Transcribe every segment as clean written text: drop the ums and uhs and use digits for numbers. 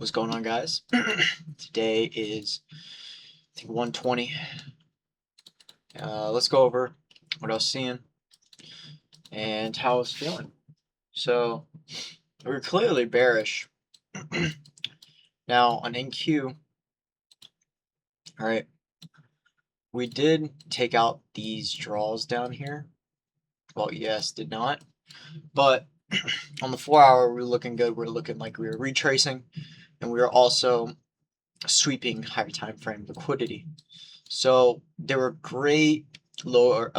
What's going on, guys? Today is, I think, 120. Let's go over what I was seeing and how I was feeling. So, we were clearly bearish. Now, on NQ, all right, we did take out these draws down here. Well, yes, did not. But on the 4-hour, we were looking good. We were looking like we were retracing, and we were also sweeping higher time frame liquidity. So there were great lower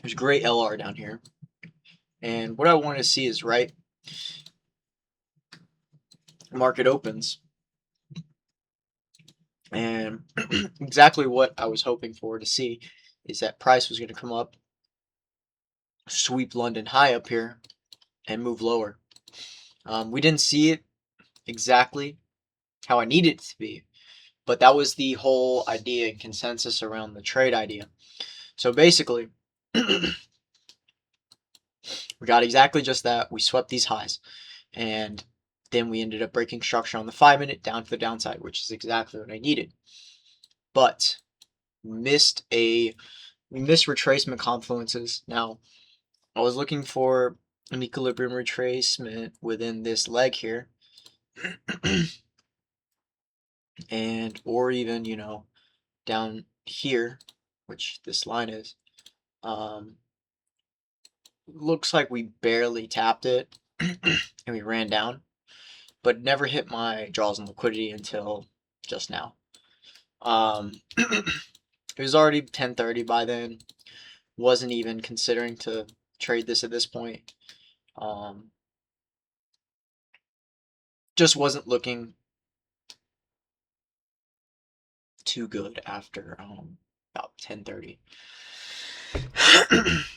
there's great LR down here. And what I want to see is right market opens. And exactly what I was hoping for to see is that price was going to come up, sweep London high up here, and move lower. We didn't see it exactly how I needed it to be, but that was the whole idea and consensus around the trade idea. So basically, we got exactly just that. We swept these highs, and then we ended up breaking structure on the 5-minute down to the downside, which is exactly what I needed. But we missed retracement confluences. Now, I was looking for an equilibrium retracement within this leg here, and or even, down here, which this line is. Looks like we barely tapped it and we ran down, but never hit my draws and liquidity until just now. It was already 10:30 by then. Wasn't even considering to trade this at this point. Just wasn't looking too good after about 10:30.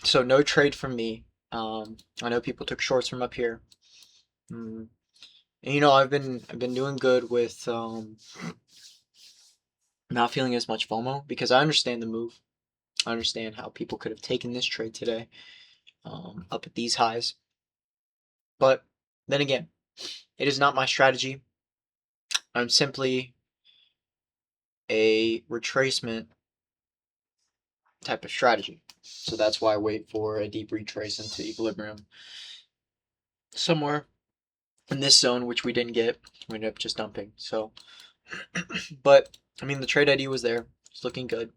So no trade from me. I know people took shorts from up here. And, I've been doing good with not feeling as much FOMO because I understand the move. I understand how people could have taken this trade today up at these highs. But then again, it is not my strategy. I'm simply a retracement type of strategy. So that's why I wait for a deep retrace into equilibrium somewhere in this zone, which we didn't get. We ended up just dumping. So, but I mean, the trade ID was there. It's looking good.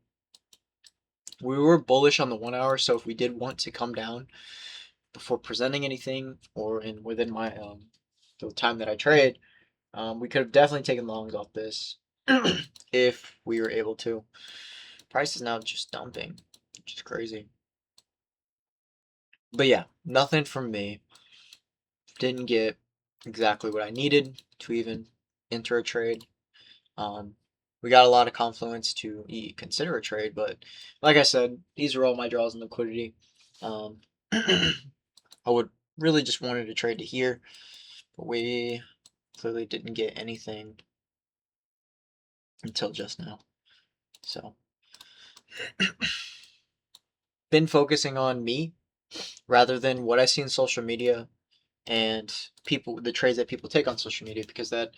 We were bullish on the 1 hour, so if we did want to come down before presenting anything or within my the time that I trade, we could have definitely taken longs off this if we were able to. Price is now just dumping, which is crazy. But yeah, nothing from me. Didn't get exactly what I needed to even enter a trade. We got a lot of confluence to consider a trade, but like I said, these are all my draws and liquidity. I would really just wanted to trade to here, but we clearly didn't get anything until just now. So, been focusing on me rather than what I see in social media and the trades that people take on social media, because that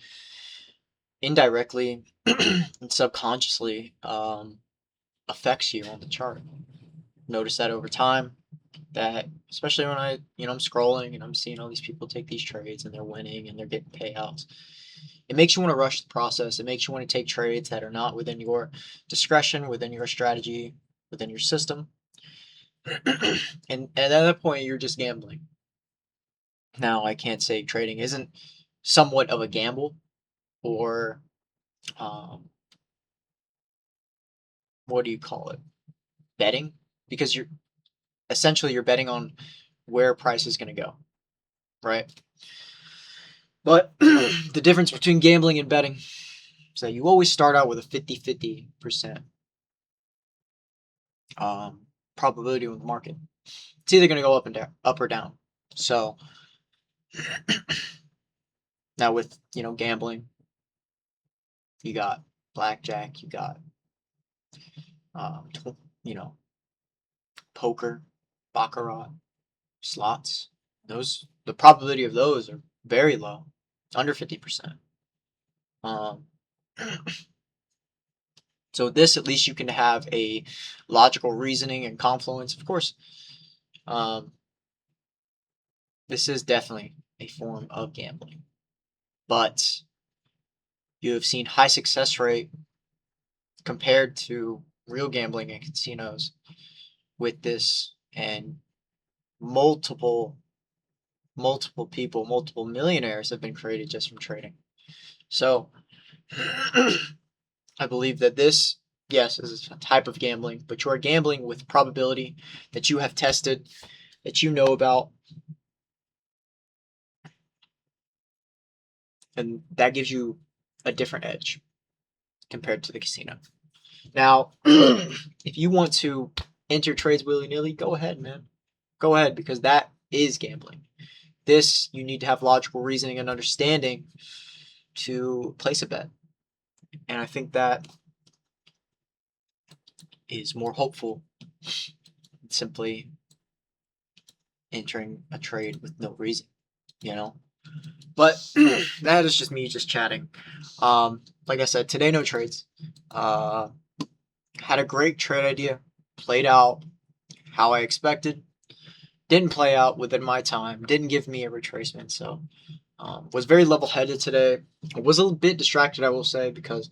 indirectly and subconsciously affects you on the chart. Notice that over time, that especially when I'm scrolling and I'm seeing all these people take these trades and they're winning and they're getting payouts, it makes you want to rush the process. It makes you want to take trades that are not within your discretion, within your strategy, within your system. And at that point, you're just gambling. Now, I can't say trading isn't somewhat of a gamble, or what do you call it? Betting, because you're betting on where price is going to go, right? But the difference between gambling and betting is that you always start out with a 50-50% probability with the market. It's either going to go up or down. So now with gambling, you got blackjack, you got poker, baccarat, slots. The probability of those are very low. under 50%. So this, at least you can have a logical reasoning and confluence. Of course, this is definitely a form of gambling, but you have seen high success rate compared to real gambling in casinos with this, and multiple people, multiple millionaires have been created just from trading. So I believe that this, yes, is a type of gambling, but you are gambling with probability that you have tested, that you know about, and that gives you a different edge compared to the casino. Now, if you want to enter trades willy-nilly, go ahead, man. Go ahead, because that is gambling. This, you need to have logical reasoning and understanding to place a bet. And I think that is more hopeful than simply entering a trade with no reason, you know? But that is just me just chatting. Like I said, today no trades. Had a great trade idea, played out how I expected, didn't play out within my time, didn't give me a retracement. So was very level-headed today. I was a bit distracted, I will say, because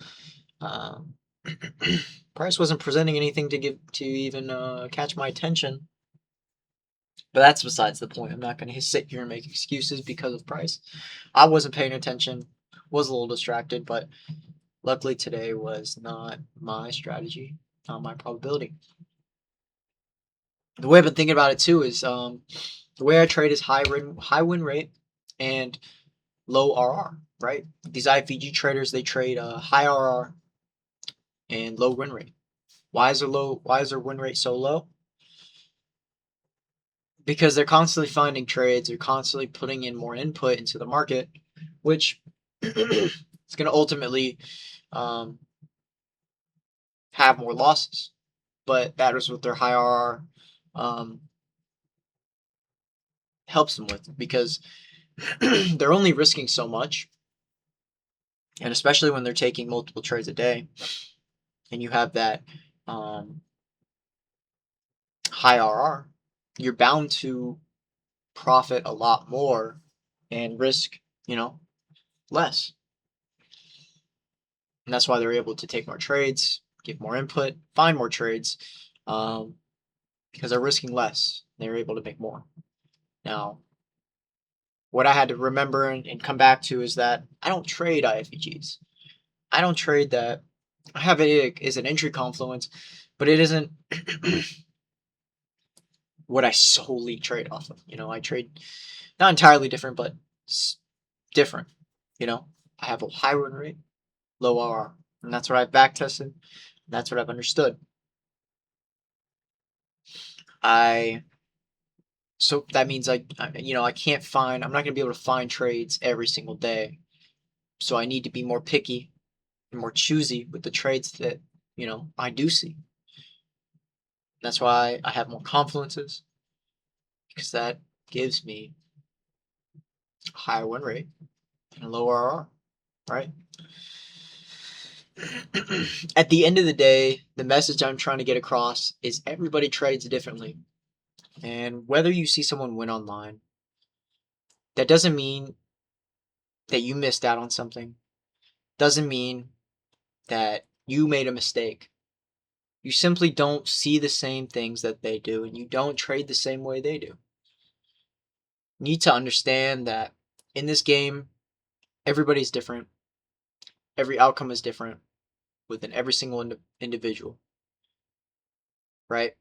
price wasn't presenting anything to even catch my attention. But that's besides the point. I'm not going to sit here and make excuses because of price. I wasn't paying attention, was a little distracted, but luckily today was not my strategy, not my probability. The way I've been thinking about it too is the way I trade is high win rate and low RR, right? These IFVG traders, they trade high RR and low win rate. Why is their win rate so low? Because they're constantly finding trades, they're constantly putting in more input into the market, which is going to ultimately have more losses. But that is what their high RR helps them with, because they're only risking so much, and especially when they're taking multiple trades a day, and you have that high RR, you're bound to profit a lot more and risk, less. And that's why they're able to take more trades, get more input, find more trades, because they're risking less. They're able to make more. Now, what I had to remember and come back to is that I don't trade IFVGs. I don't trade that. I have it as an entry confluence, but it isn't what I solely trade off of. I trade not entirely different, but different. I have a high win rate, low RR, and that's what I've back tested. That's what I've understood. So that means I can't find. I'm not gonna be able to find trades every single day. So I need to be more picky and more choosy with the trades that I do see. That's why I have more confluences, because that gives me a higher win rate and a lower RR, right? At the end of the day, the message I'm trying to get across is everybody trades differently. And whether you see someone win online, that doesn't mean that you missed out on something. Doesn't mean that you made a mistake. You simply don't see the same things that they do, and you don't trade the same way they do. You need to understand that in this game, everybody's different. Every outcome is different within every single individual, right?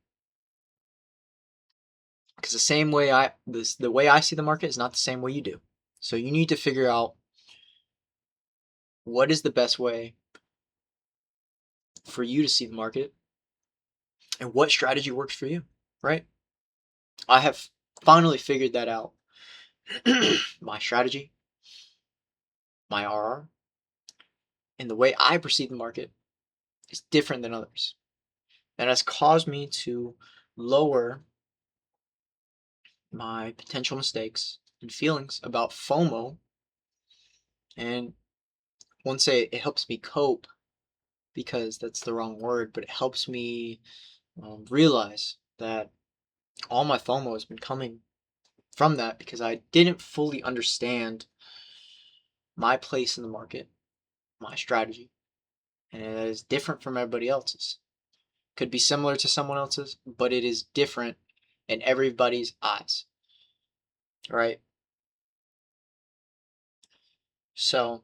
Because the way I see the market is not the same way you do. So you need to figure out what is the best way for you to see the market and what strategy works for you, right? I have finally figured that out. My strategy, my RR, and the way I perceive the market is different than others. That has caused me to lower my potential mistakes and feelings about FOMO And I won't say it helps me cope because that's the wrong word, but it helps me realize that all my FOMO has been coming from that because I didn't fully understand my place in the market, my strategy, and it is different from everybody else's. Could be similar to someone else's, but it is different in everybody's eyes, right? So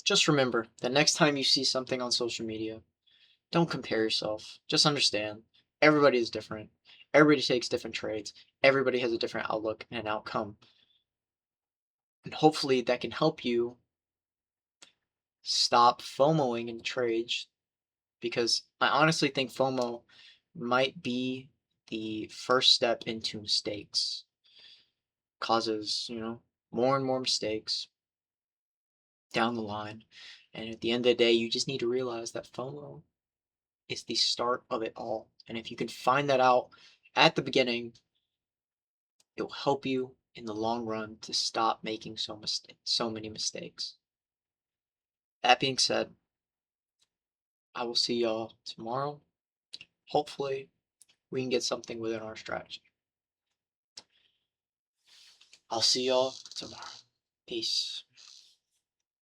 just remember the next time you see something on social media, don't compare yourself. Just understand everybody is different. Everybody takes different trades. Everybody has a different outlook and an outcome. And hopefully that can help you stop FOMOing in trades, because I honestly think FOMO might be the first step into mistakes. Causes, more and more mistakes down the line. And at the end of the day, you just need to realize that FOMO is the start of it all. And if you can find that out at the beginning, it will help you in the long run to stop making so many mistakes. That being said, I will see y'all tomorrow. Hopefully, we can get something within our strategy. I'll see y'all tomorrow. Peace.